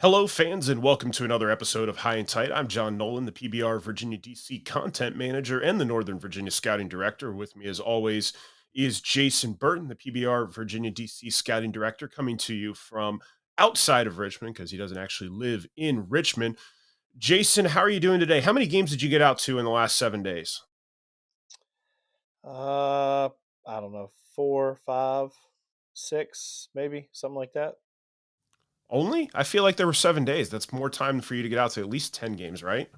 Hello, fans, and welcome to another episode of High and Tight. I'm John Nolan, the PBR Virginia DC content manager and the Northern Virginia scouting director. With me, as always, is Jason Burton, the PBR Virginia DC scouting director, coming to you from outside of Richmond because he doesn't actually live in Richmond. Jason, how are you doing today? How many games did you get out to in the last 7 days? Uh, I don't know, 4, 5, 6, maybe something like that. Only? I feel like there were 7 days. That's more time for you to get out to at least 10 games, right?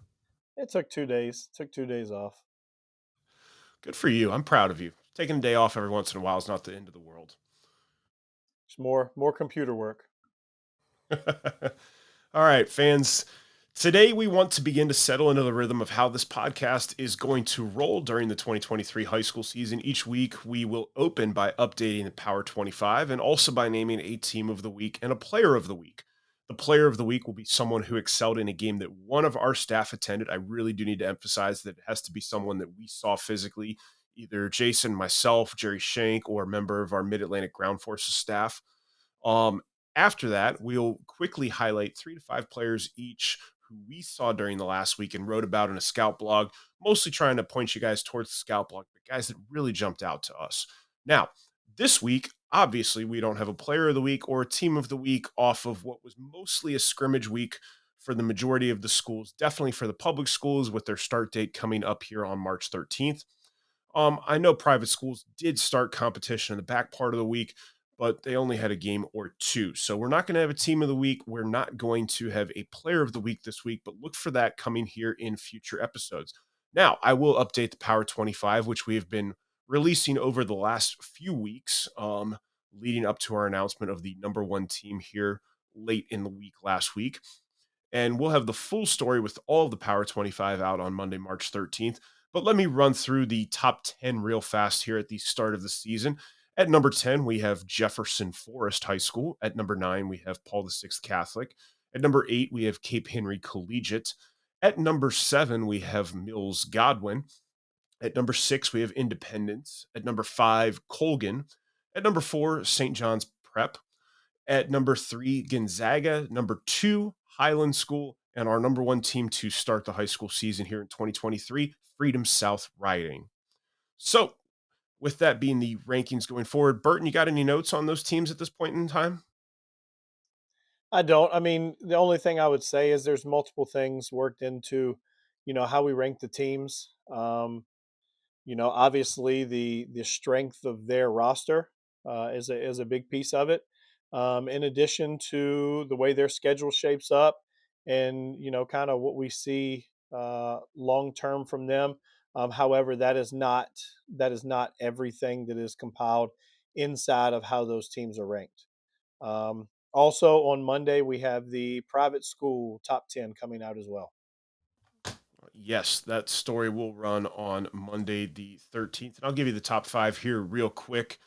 It took 2 days. Took 2 days off. Good for you. I'm proud of you. Taking a day off every once in a while is not the end of the world. It's more computer work. All right, fans. Today, we want to begin to settle into the rhythm of how this podcast is going to roll during the 2023 high school season. Each week, we will open by updating the Power 25 and also by naming a team of the week and a player of the week. The player of the week will be someone who excelled in a game that one of our staff attended. I really do need to emphasize that it has to be someone that we saw physically, either Jason, myself, Jerry Shank, or a member of our Mid Atlantic Ground Forces staff. Um, After that, we'll quickly highlight 3 to 5 players each who we saw during the last week and wrote about in a scout blog, mostly trying to point you guys towards the scout blog, but guys that really jumped out to us. Now, this week, obviously, we don't have a player of the week or a team of the week off of what was mostly a scrimmage week for the majority of the schools, definitely for the public schools with their start date coming up here on March 13th. I know private schools did start competition in the back part of the week, but they only had a game or two. So we're not going to have a team of the week. We're not going to have a player of the week this week, but look for that coming here in future episodes. Now, I will update the Power 25, which we have been releasing over the last few weeks, leading up to our announcement of the number one team here late in the week last week. And we'll have the full story with all of the Power 25 out on Monday, March 13th. But let me run through the top 10 real fast here at the start of the season. At number 10, we have Jefferson Forest High School. At number 9, we have Paul VI Catholic. At number 8, we have Cape Henry Collegiate. At number 7, we have Mills Godwin. At number 6, we have Independence. At number 5, Colgan. At number 4, St. John's Prep. At number 3, Gonzaga. Number 2, Highland School. And our number one team to start the high school season here in 2023, Freedom South Riding. So, with that being the rankings going forward, Burton, you got any notes on those teams at this point in time? I don't. I mean, the only thing I would say is there's multiple things worked into, how we rank the teams. Obviously the strength of their roster is a big piece of it. In addition to the way their schedule shapes up, and kind of what we see long term from them. However, that is not everything that is compiled inside of how those teams are ranked. Also, on Monday we have the private school top 10 coming out as well. Yes, that story will run on Monday the 13th. And I'll give you the top 5 here real quick.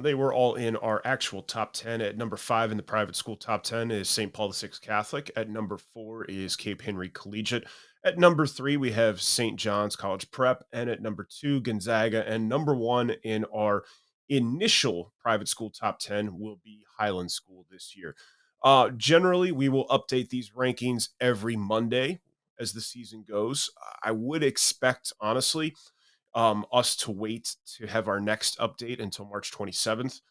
They were all in our actual top 10. At number 5 in the private school top 10 is St. Paul VI Catholic. At number 4 is Cape Henry Collegiate. At number 3, we have St. John's College Prep. And at number 2, Gonzaga. And number 1 in our initial private school top 10 will be Highland School this year. Generally, we will update these rankings every Monday as the season goes. I would expect, honestly, us to wait to have our next update until March 27th.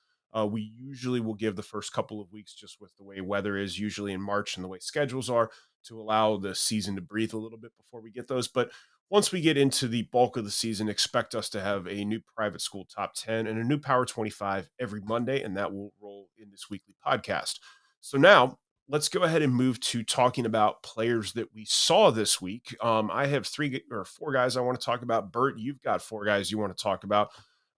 We usually will give the first couple of weeks just with the way weather is usually in March and the way schedules are to allow the season to breathe a little bit before we get those. But once we get into the bulk of the season, expect us to have a new private school top 10 and a new Power 25 every Monday, and that will roll in this weekly podcast. So now let's go ahead and move to talking about players that we saw this week. I have 3 or 4 guys I want to talk about. Bert, you've got 4 guys you want to talk about.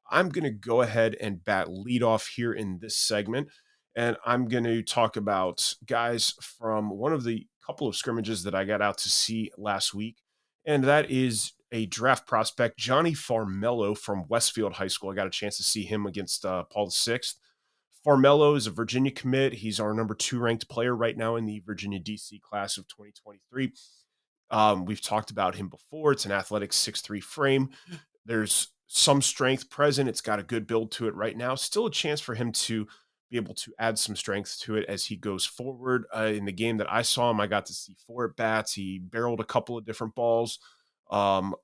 I'm going to go ahead and bat lead off here in this segment. And I'm going to talk about guys from one of the couple of scrimmages that I got out to see last week. And that is a draft prospect, Johnny Farmello from Westfield High School. I got a chance to see him against Paul VI. Farmello is a Virginia commit. He's our number 2 ranked player right now in the Virginia DC class of 2023. We've talked about him before. It's an athletic 6'3 frame. There's some strength present. It's got a good build to it right now. Still a chance for him to be able to add some strength to it as he goes forward. In the game that I saw him, I got to see four at bats. He barreled a couple of different balls.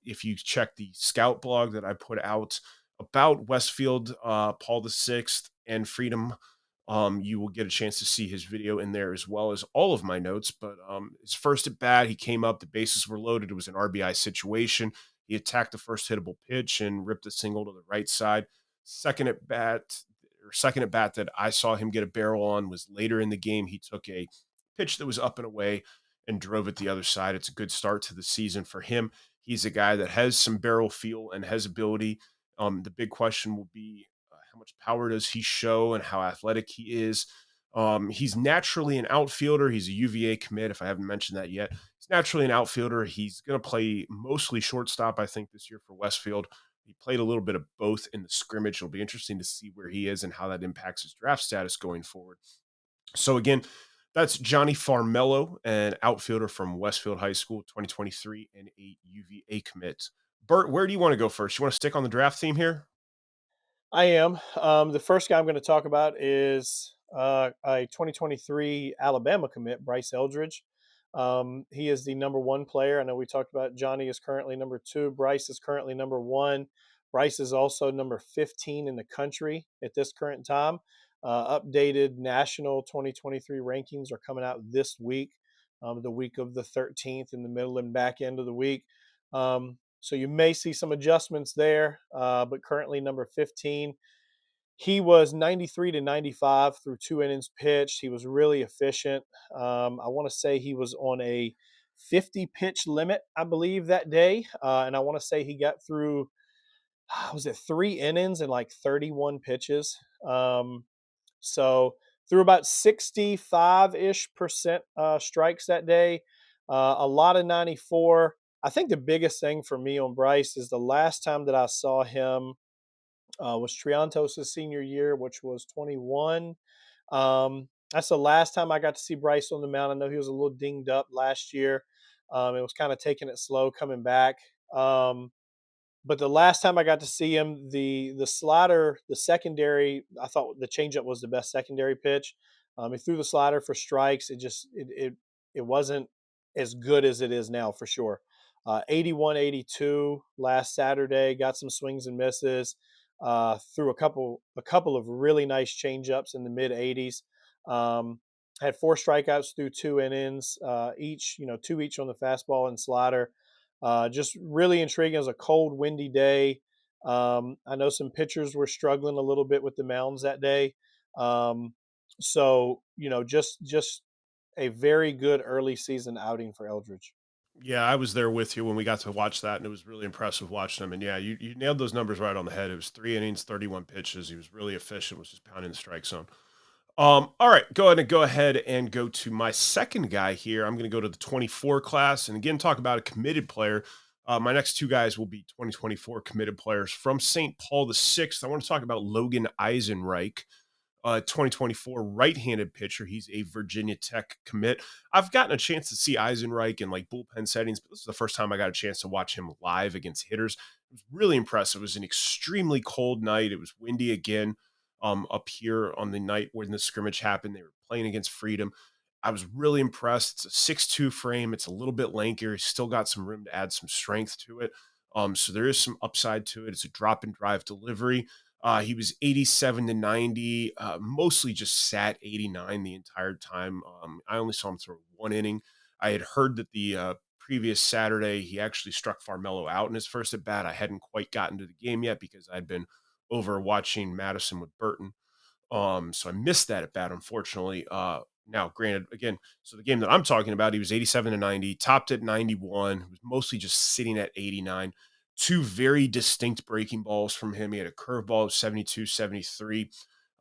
If you check the scout blog that I put out about Westfield, Paul the Sixth, and Freedom, you will get a chance to see his video in there as well as all of my notes. But his first at bat, he came up, the bases were loaded. It was an RBI situation. He attacked the first hittable pitch and ripped a single to the right side. Second at bat, second at bat that I saw him get a barrel on was later in the game. He took a pitch that was up and away and drove it the other side. It's a good start to the season for him. He's a guy that has some barrel feel and has ability. The big question will be how much power does he show and how athletic he is. He's naturally an outfielder. He's a UVA commit, if I haven't mentioned that yet. He's naturally an outfielder. He's going to play mostly shortstop, I think, this year for Westfield. He played a little bit of both in the scrimmage. It'll be interesting to see where he is and how that impacts his draft status going forward. So, again, that's Johnny Farmello, an outfielder from Westfield High School, 2023, and a UVA commit. Bert, where do you want to go first? You want to stick on the draft theme here? I am. The first guy I'm going to talk about is a 2023 Alabama commit, Bryce Eldridge. He is the number one player. I know we talked about Johnny is currently number two. Bryce is currently number one. Bryce is also number 15 in the country at this current time. Updated national 2023 rankings are coming out this week, the week of the 13th, in the middle and back end of the week. So you may see some adjustments there, but currently number 15. He was 93 to 95 through 2 innings pitched. He was really efficient. I want to say he was on a 50 pitch limit, I believe, that day. And I want to say he got through, was it 3 innings and like 31 pitches? So through about 65-ish% strikes that day, a lot of 94. I think the biggest thing for me on Bryce is the last time that I saw him was Triantos' senior year, which was 21. That's the last time I got to see Bryce on the mound. I know he was a little dinged up last year. It was kind of taking it slow coming back. But the last time I got to see him, the slider, the secondary, I thought the changeup was the best secondary pitch. He threw the slider for strikes. It wasn't as good as it is now for sure. 81, 82 last Saturday, got some swings and misses. Threw a couple of really nice changeups in the mid 80s. Had four strikeouts through 2 innings, each, two each on the fastball and slider. Just really intriguing. It was a cold, windy day. I know some pitchers were struggling a little bit with the mounds that day. So just a very good early season outing for Eldridge. Yeah, I was there with you when we got to watch that, and it was really impressive watching him. And yeah, you nailed those numbers right on the head. It was 3 innings, 31 pitches. He was really efficient, was just pounding the strike zone. All right, go ahead and go to my second guy here. I'm going to go to the 24 class, and again talk about a committed player. My next two guys will be 2024 committed players from St. Paul the Sixth. I want to talk about Logan Eisenreich, 2024 right-handed pitcher. He's a Virginia Tech commit. I've gotten a chance to see Eisenreich in like bullpen settings, but this is the first time I got a chance to watch him live against hitters. It was really impressive. It was an extremely cold night. It was windy again up here on the night when the scrimmage happened. They were playing against Freedom. I was really impressed. It's a 6'2" frame. It's a little bit lankier. He's still got some room to add some strength to it. So there is some upside to it. It's a drop and drive delivery. He was 87 to 90, mostly just sat 89 the entire time. I only saw him throw 1 inning. I had heard that the previous Saturday he actually struck Farmello out in his first at bat. I hadn't quite gotten to the game yet because I'd been over watching Madison with Burton. So I missed that at bat, unfortunately. Now, granted, again, so the game that I'm talking about, he was 87 to 90, topped at 91, was mostly just sitting at 89. Two very distinct breaking balls from him. He had a curveball of 72, 73,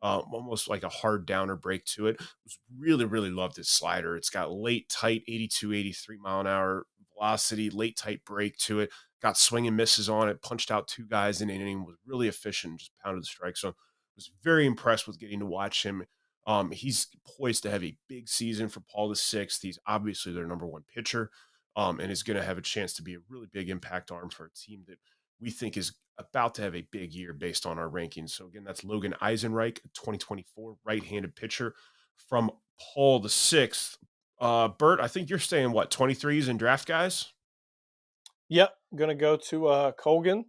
almost like a hard downer break to it. Was really, really loved his slider. It's got late, tight 82, 83 mile an hour velocity, late, tight break to it. Got swing and misses on it, punched out two guys in an inning, was really efficient, just pounded the strike zone. Was very impressed with getting to watch him. He's poised to have a big season for Paul the Sixth. He's obviously their number one pitcher, and is going to have a chance to be a really big impact arm for a team that we think is about to have a big year based on our rankings. So again, that's Logan Eisenreich, a 2024 right-handed pitcher from Paul the Sixth. Bert, I think you're staying what 23s and draft guys. Yep, gonna go to Colgan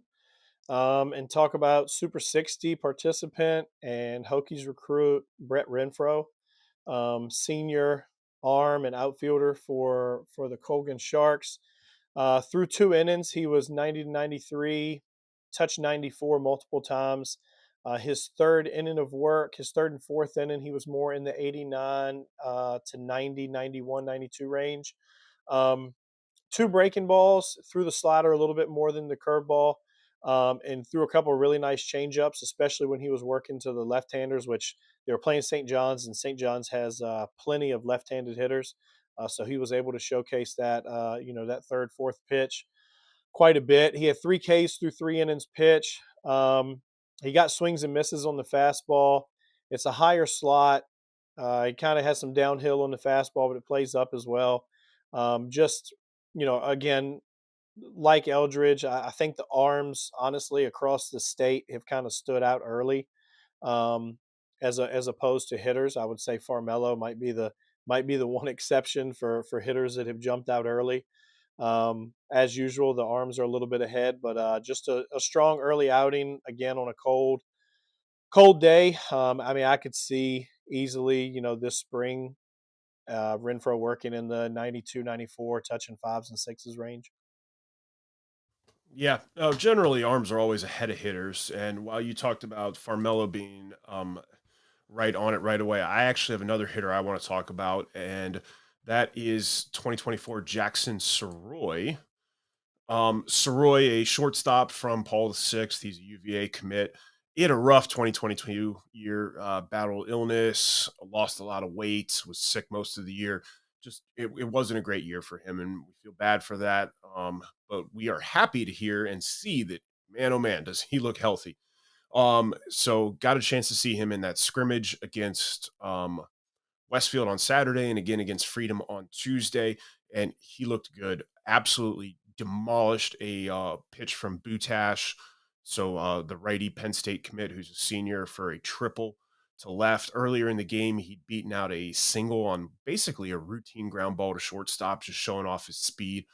and talk about Super 60 participant and Hokies recruit Brett Renfro, senior arm and outfielder for the Colgan Sharks. Through 2 innings, he was 90 to 93, touched 94 multiple times. His third inning of work, his third and fourth inning, he was more in the 89 to 90, 91, 92 range. Um, Two breaking balls, threw the slider a little bit more than the curveball, and threw a couple of really nice changeups, especially when he was working to the left-handers, which they were playing St. John's, and St. John's has plenty of left-handed hitters. So he was able to showcase that, that third, fourth pitch quite a bit. He had 3 Ks through 3 innings pitch. He got swings and misses on the fastball. It's a higher slot. He kind of has some downhill on the fastball, but it plays up as well. Just again, like Eldridge, I think the arms, honestly, across the state have kind of stood out early, um, as opposed to hitters. I would say Farmello might be the one exception for hitters that have jumped out early. As usual, the arms are a little bit ahead, but just a strong early outing again on a cold day. I mean, I could see easily, this spring, Renfro working in the 92, 94, touching fives and sixes range. Yeah, generally arms are always ahead of hitters. And while you talked about Farmello being right on it right away, I actually have another hitter I want to talk about, and that is 2024 Jackson Soroy. Soroy, a shortstop from Paul the Sixth. He's a UVA commit. He had a rough 2022 year, battled illness, lost a lot of weight, was sick most of the year. Just it wasn't a great year for him, and we feel bad for that. But we are happy to hear and see that, man, oh man, does he look healthy. So got a chance to see him in that scrimmage against Westfield on Saturday and again against Freedom on Tuesday, and he looked good. Absolutely demolished a pitch from Butash. So the righty Penn State commit, who's a senior, for a triple to left. Earlier in the game, he'd beaten out a single on basically a routine ground ball to shortstop, just showing off his speed.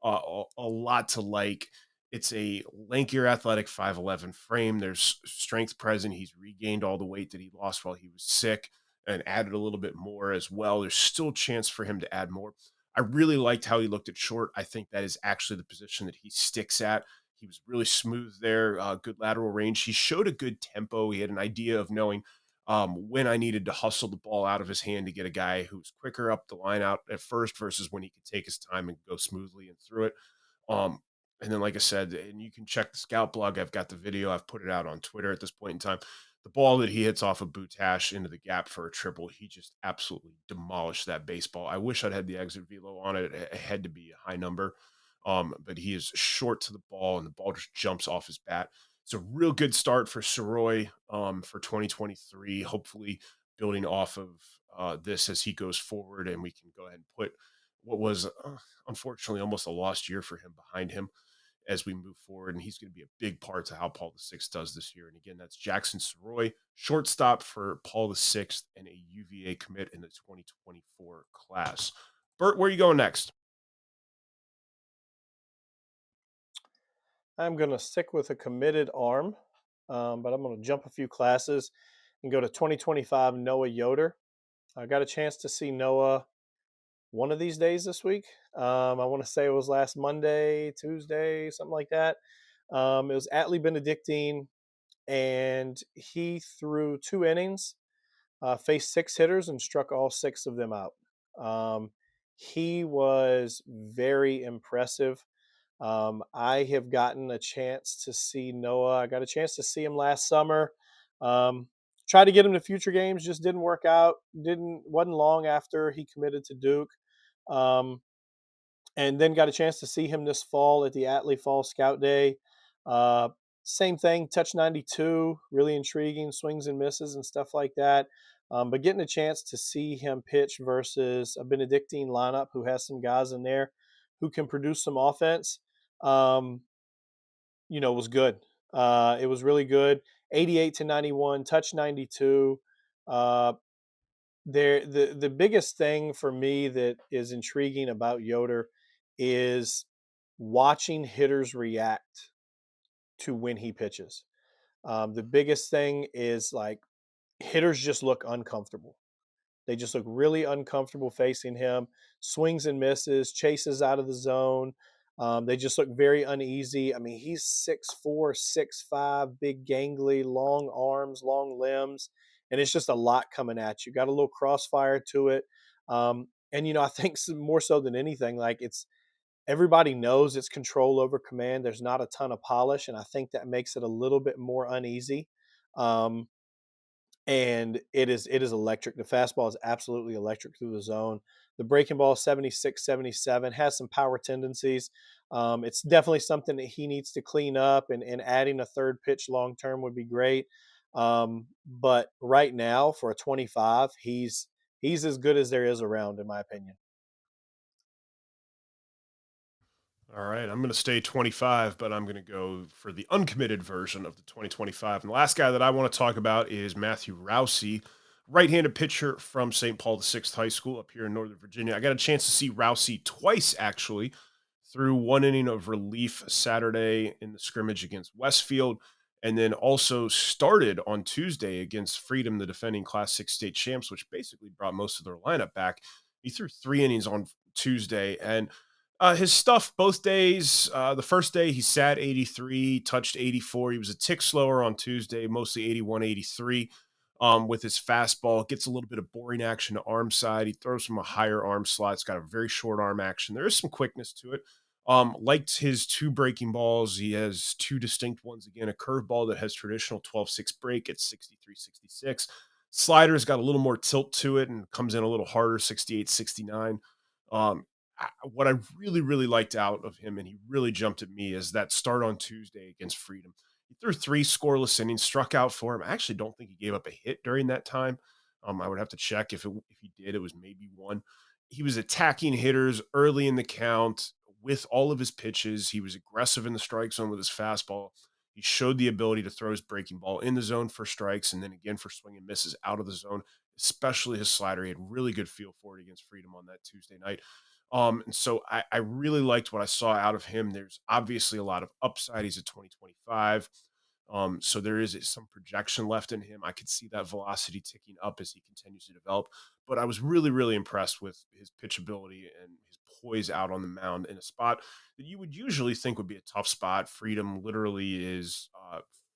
A lot to like. It's a lankier, athletic 5'11 frame. There's strength present. He's regained all the weight that he lost while he was sick and added a little bit more as well. There's still a chance for him to add more. I really liked how he looked at short. I think that is actually the position that he sticks at. He was really smooth there, good lateral range. He showed a good tempo. He had an idea of knowing when I needed to hustle the ball out of his hand to get a guy who's quicker up the line out at first versus when he could take his time and go smoothly and through it. Um, and then, like I said, and you can check the scout blog. I've got the video. I've put it out on Twitter at this point in time. The ball that he hits off of Butash into the gap for a triple, he just absolutely demolished that baseball. I wish I'd had the exit velo on it. It had to be a high number. But he is short to the ball and the ball just jumps off his bat. It's a real good start for Soroy for 2023. Hopefully building off of this as he goes forward, and we can go ahead and put what was unfortunately almost a lost year for him behind him as we move forward. And he's going to be a big part to how Paul the Sixth does this year. And again, that's Jackson Soroy, shortstop for Paul the Sixth, and a UVA commit in the 2024 class. Bert, where are you going next? I'm going to stick with a committed arm, but I'm going to jump a few classes and go to 2025 Noah Yoder. I got a chance to see Noah one of these days this week. I want to say it was last Monday, Tuesday, something like that. It was at Lee Benedictine, and he threw 2 innings, faced six hitters, and struck all six of them out. Um, he was very impressive. I have gotten a chance to see Noah. I got a chance to see him last summer. Um, Tried to get him to future games, just didn't work out. Didn't wasn't long after he committed to Duke. Um, and then got a chance to see him this fall at the Atlee Fall Scout Day. Uh, Same thing, touch 92, really intriguing, swings and misses and stuff like that. But getting a chance to see him pitch versus a Benedictine lineup who has some guys in there who can produce some offense. Um, was good. It was really good. 88 to 91, touch 92. Uh, the biggest thing for me that is intriguing about Yoder is watching hitters react to when he pitches. The biggest thing is like hitters just look uncomfortable. They just look really uncomfortable facing him. Swings and misses, chases out of the zone. They just look very uneasy. I mean, he's 6'4", 6'5", big, gangly, long arms, long limbs, and it's just a lot coming at you. Got a little crossfire to it. And I think more so than anything, like it's everybody knows it's control over command. There's not a ton of polish, and I think that makes it a little bit more uneasy. Um, and it is electric. The fastball is absolutely electric through the zone. The breaking ball 76, 77 has some power tendencies. It's definitely something that he needs to clean up, and adding a third pitch long term would be great. But right now, for a 25, he's as good as there is around, in my opinion. All right, I'm going to stay 25, but I'm going to go for the uncommitted version of the 2025. And the last guy that I want to talk about is Matthew Rousey, right-handed pitcher from St. Paul the Sixth High School up here in Northern Virginia. I got a chance to see Rousey twice actually through one inning of relief Saturday in the scrimmage against Westfield, and then also started on Tuesday against Freedom, the defending Class 6 state champs, which basically brought most of their lineup back. He threw 3 innings on Tuesday, and his stuff both days. The first day he sat 83, touched 84. He was a tick slower on Tuesday, mostly 81, 83. With his fastball, gets a little bit of boring action to arm side. He throws from a higher arm slot. It's got a very short arm action. There is some quickness to it. Liked his two breaking balls. He has two distinct ones again. A curveball that has traditional 12-6 break at 63, 66. Slider's got a little more tilt to it and comes in a little harder, 68, 69. Um, what I really, really liked out of him, and he really jumped at me, is that start on Tuesday against Freedom. He threw three scoreless innings, struck out for him. I actually don't think he gave up a hit during that time. I would have to check if he did. It was maybe one. He was attacking hitters early in the count with all of his pitches. He was aggressive in the strike zone with his fastball. He showed the ability to throw his breaking ball in the zone for strikes and then again for swing and misses out of the zone, especially his slider. He had really good feel for it against Freedom on that Tuesday night. And so I really liked what I saw out of him. There's obviously a lot of upside. He's a 2025. So there is some projection left in him. I could see that velocity ticking up as he continues to develop. But I was really, really impressed with his pitchability and his poise out on the mound in a spot that you would usually think would be a tough spot. Freedom literally is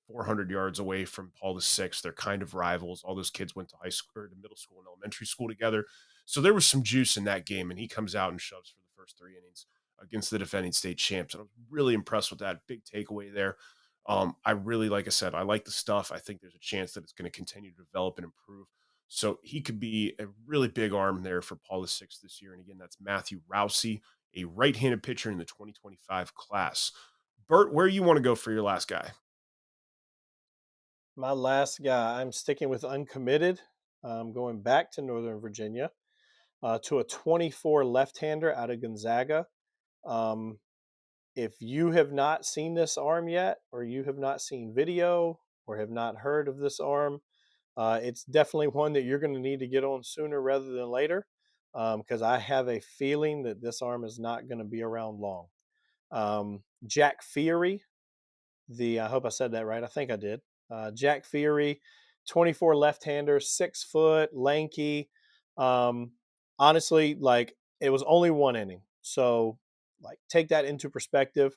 400 yards away from Paul the Sixth. They're kind of rivals. All those kids went to high school or to middle school and elementary school together. So there was some juice in that game, and he comes out and shoves for the first 3 innings against the defending state champs. And I was really impressed with that. Big takeaway there. I really, like I said, I like the stuff. I think there's a chance that it's going to continue to develop and improve. So he could be a really big arm there for Paul the Sixth this year. And again, that's Matthew Rousey, a right-handed pitcher in the 2025 class. Bert, where you want to go for your last guy? My last guy, I'm sticking with uncommitted. Going back to Northern Virginia, to a 24 left-hander out of Gonzaga. Um, if you have not seen this arm yet, or you have not seen video, or have not heard of this arm, it's definitely one that you're going to need to get on sooner rather than later, because I have a feeling that this arm is not going to be around long. Jack Fury, I hope I said that right. I think I did. Jack Fury, 24 left-hander, 6 foot, lanky. Um, Honestly, like it was only one inning, so like take that into perspective.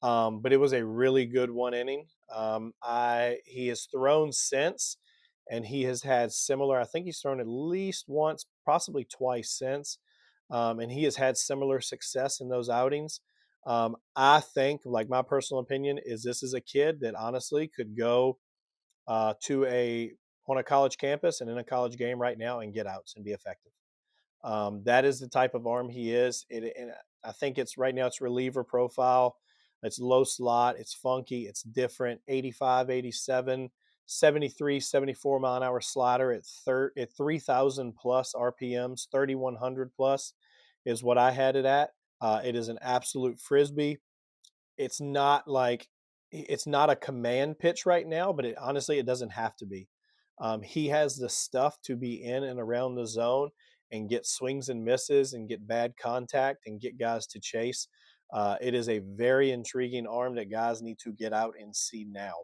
But it was a really good one inning. I He has thrown since, and he has had similar. I think he's thrown at least once, possibly twice since, and he has had similar success in those outings. I think, like my personal opinion, is this is a kid that honestly could go to a on a college campus and in a college game right now and get outs and be effective. That is the type of arm he is. And I think it's right now it's reliever profile. It's low slot. It's funky. It's different. 85, 87, 73, 74 mile an hour slider at 3,000 plus RPMs, 3,100 plus is what I had it at. It is an absolute frisbee. It's not like it's not a command pitch right now, but honestly, it doesn't have to be. He has the stuff to be in and around the zone and get swings and misses and get bad contact and get guys to chase. It is a very intriguing arm that guys need to get out and see now.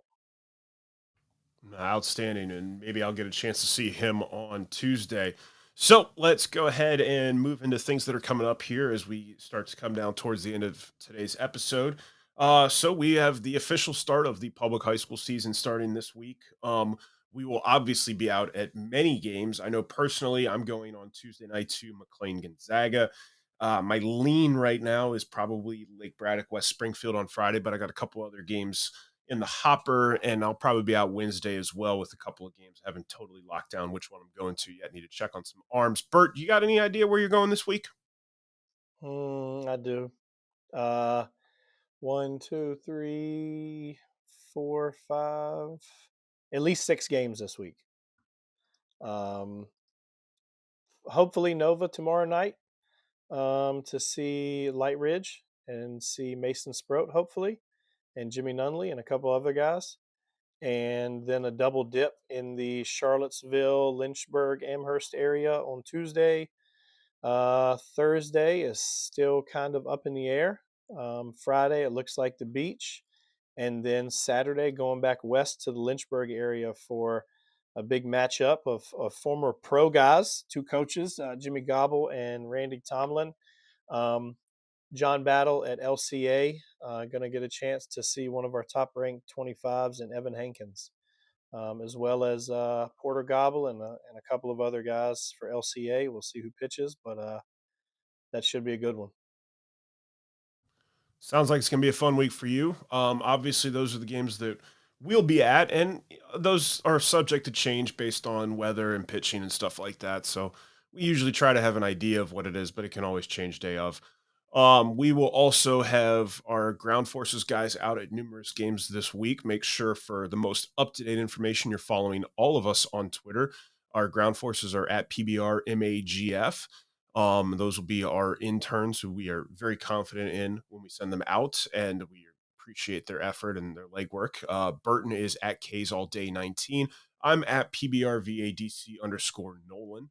Outstanding, and maybe I'll get a chance to see him on Tuesday. So let's go ahead and move into things that are coming up here as we start to come down towards the end of today's episode. So we have the official start of the public high school season starting this week. We will obviously be out at many games. I know personally, I'm going on Tuesday night to McLean Gonzaga. My lean right now is probably Lake Braddock, West Springfield on Friday, but I got a couple other games in the hopper, and I'll probably be out Wednesday as well with a couple of games. I haven't totally locked down which one I'm going to yet. Need to check on some arms. Bert, you got any idea where you're going this week? I do. Uh, one, two, three, four, five, at least 6 games this week. Um, Hopefully Nova tomorrow night to see Light Ridge and see Mason Sproat, hopefully, and Jimmy Nunley and a couple other guys. And then a double dip in the Charlottesville, Lynchburg, Amherst area on Tuesday. Thursday is still kind of up in the air. Friday, it looks like the beach. And then Saturday, going back west to the Lynchburg area for a big matchup of former pro guys, two coaches, Jimmy Gobble and Randy Tomlin. Um, John Battle at LCA, going to get a chance to see one of our top ranked 25s in Evan Hankins, as well as Porter Gobble and a couple of other guys for LCA. We'll see who pitches, but that should be a good one. Sounds like it's going to be a fun week for you. Obviously, those are the games that we'll be at, and those are subject to change based on weather and pitching and stuff like that. So we usually try to have an idea of what it is, but it can always change day of. We will also have our ground forces guys out at numerous games this week. Make sure for the most up to date information, you're following all of us on Twitter. Our ground forces are at PBRMAGF. Those will be our interns who we are very confident in when we send them out, and we appreciate their effort and their legwork. Burton is at K's All Day 19. I'm at PBRVADC underscore Nolan.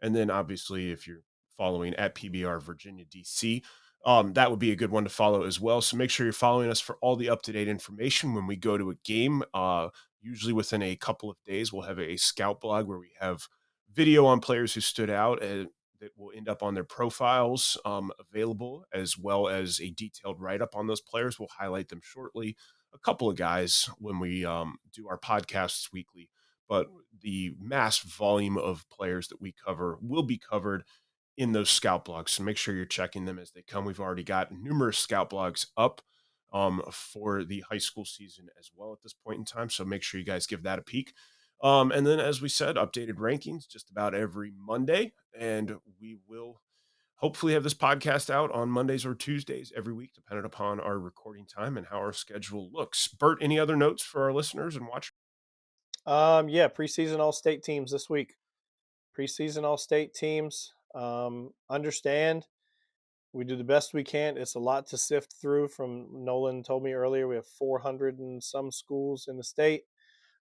And then obviously, if you're following at PBR Virginia DC, that would be a good one to follow as well. So make sure you're following us for all the up to date information when we go to a game. Usually within a couple of days, we'll have a scout blog where we have video on players who stood out that will end up on their profiles available, as well as a detailed write up on those players. We'll highlight them shortly. A couple of guys when we do our podcasts weekly, but the mass volume of players that we cover will be covered in those scout blogs. So make sure you're checking them as they come. We've already got numerous scout blogs up for the high school season as well at this point in time. So make sure you guys give that a peek. And then, as we said, updated rankings just about every Monday. And we will hopefully have this podcast out on Mondays or Tuesdays every week, depending upon our recording time and how our schedule looks. Bert, any other notes for our listeners and watchers? Yeah, preseason all state teams this week. Preseason all state teams. Understand we do the best we can. It's a lot to sift through. From Nolan told me earlier, we have 400 and some schools in the state.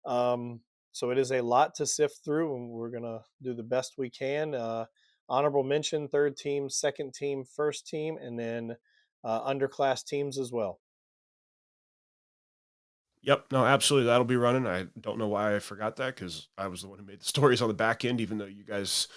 Um, so it is a lot to sift through, and we're gonna do the best we can. Honorable mention: third team, second team, first team, and then underclass teams as well. Yep, no, absolutely. That'll be running. I don't know why I forgot that because I was the one who made the stories on the back end, even though you guys,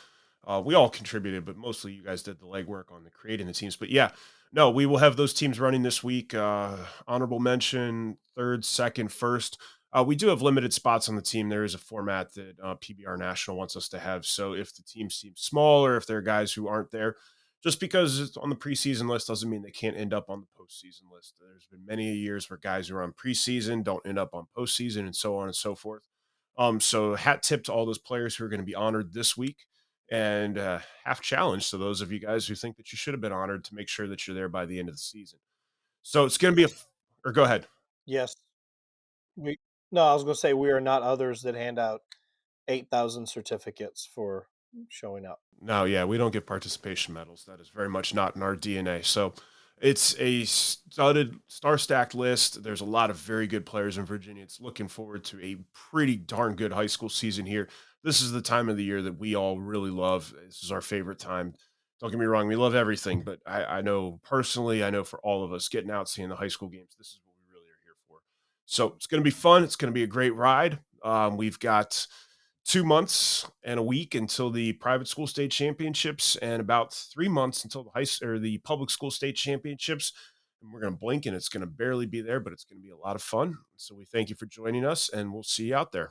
we all contributed, but mostly you guys did the legwork on the creating the teams. But yeah, no, we will have those teams running this week. Honorable mention, third, second, first. We do have limited spots on the team. There is a format that PBR National wants us to have. So if the team seems small or if there are guys who aren't there, just because it's on the preseason list doesn't mean they can't end up on the postseason list. There's been many years where guys who are on preseason don't end up on postseason and so on and so forth. So hat tip to all those players who are going to be honored this week, and half challenge to those of you guys who think that you should have been honored to make sure that you're there by the end of the season. So it's going to be or go ahead. Yes, we. No, I was going to say we are not others that hand out 8,000 certificates for showing up. No, yeah, we don't give participation medals. That is very much not in our DNA. So It's a studded, star-stacked list. There's a lot of very good players in Virginia. It's looking forward to a pretty darn good high school season here. This is the time of the year that we all really love. This is our favorite time. Don't get me wrong, we love everything, but I know personally, I know for all of us, getting out seeing the high school games, this is what we really are here for. So it's going to be fun. It's going to be a great ride. We've got 2 months and a week until the private school state championships, and about 3 months until the public school state championships. And we're going to blink, and it's going to barely be there, but it's going to be a lot of fun. So we thank you for joining us, and we'll see you out there.